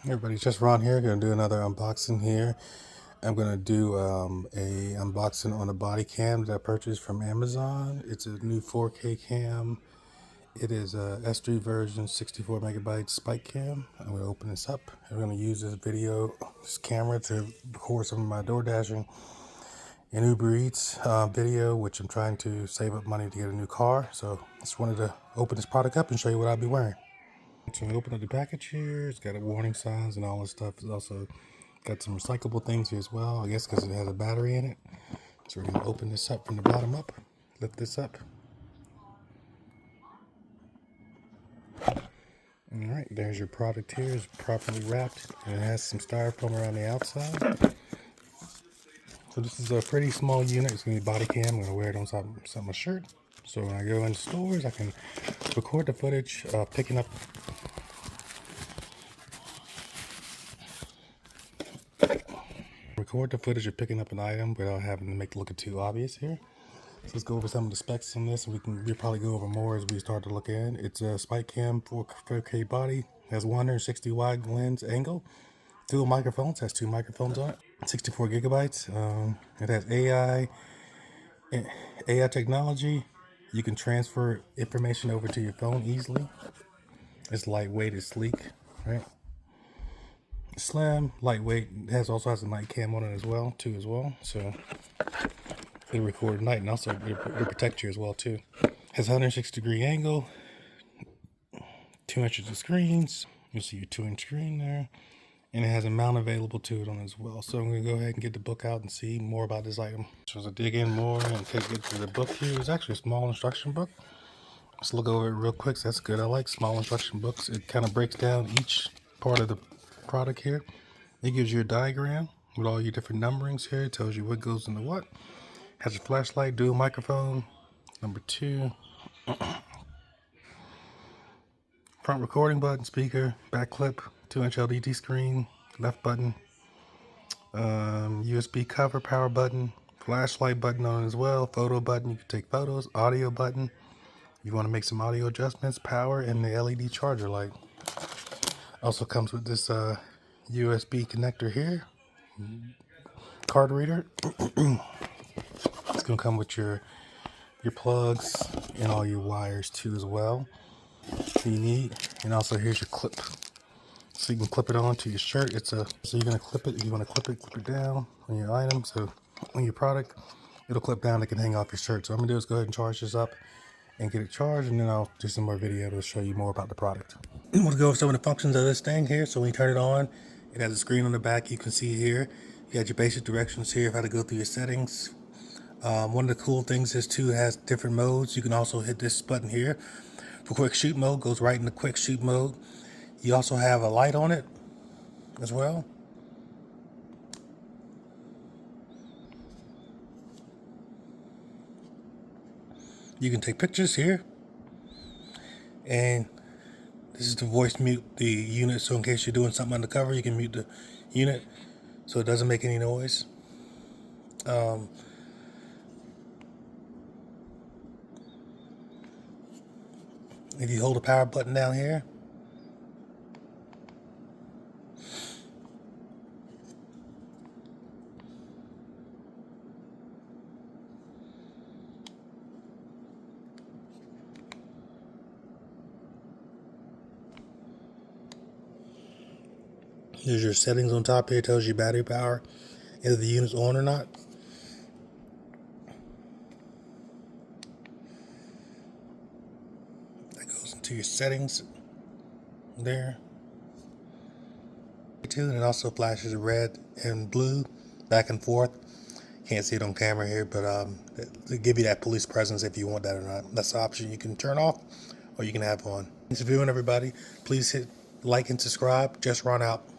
Everybody, just Ron here. Gonna do another unboxing here. I'm gonna do a unboxing on a body cam that I purchased from Amazon. It's a new 4K cam. It is a S3 version, 64 megabytes SPIKECAM. I'm gonna open this up. I'm gonna use this camera to record some of my door dashing and Uber Eats video, which I'm trying to save up money to get a new car. So just wanted to open this product up and show you what I'll be wearing. So we open up the package here. It's got a warning signs and all this stuff. It's also got some recyclable things here as well, I guess because it has a battery in it. So we're going to open this up from the bottom up. Lift this up. Alright, there's your product here. It's properly wrapped. And it has some styrofoam around the outside. So this is a pretty small unit. It's going to be body cam. I'm going to wear it on top of my shirt. So when I go into stores, I can record the footage picking up of picking up an item without having to make it look too obvious here. So let's go over some of the specs on this, and we'll probably go over more as we start to look in. It's a SPIKECAM 4K body, has 160 wide lens angle, dual microphones, has 2 microphones on it, 64 gigabytes. It has AI technology. You can transfer information over to your phone easily. It's lightweight, it's sleek, right? Slim, lightweight. It also has a night cam on it as well, so it'll record at night, and also it'll protect you as well too. Has 160-degree angle, 2 inches of screens. You'll see your 2-inch screen there, and it has a mount available to it on as well. So I'm gonna go ahead and get the book out and see more about this item. So as I dig in more and get to the book here, it's actually a small instruction book. Let's look over it real quick. So that's good. I like small instruction books. It kind of breaks down each part of the product here. It gives you a diagram with all your different numberings here. It tells you what goes into what. Has a flashlight, dual microphone, number 2, front recording button, speaker, back clip, 2-inch LED screen, left button, USB cover, power button, flashlight button on it as well, photo button, you can take photos, audio button, you want to make some audio adjustments, power, and the LED charger light. Also comes with this USB connector here, card reader. It's going to come with your plugs and all your wires too as well. You need, and also here's your clip, so you can clip it onto your shirt. So you're going to clip it. If you want to clip it down on your item, so on your product, it'll clip down. It can hang off your shirt. So I'm going to do is go ahead and charge this up and get it charged, and then I'll do some more video to show you more about the product. I'm going to go over some of the functions of this thing here. So when you turn it on, it has a screen on the back. You can see here, you got your basic directions here of how to go through your settings. One of the cool things is too, it has different modes. You can also hit this button here for quick shoot mode, goes right into quick shoot mode. You also have a light on it as well. You can take pictures here, and this is to voice mute the unit, so in case you're doing something undercover, you can mute the unit so it doesn't make any noise. If you hold the power button down here, there's your settings on top here. It tells you battery power, if the unit's on or not. That goes into your settings there. And it also flashes red and blue back and forth. Can't see it on camera here, but to give you that police presence if you want that or not. That's the option you can turn off or you can have on. Thanks for viewing, everybody. Please hit like and subscribe. Just Ron out.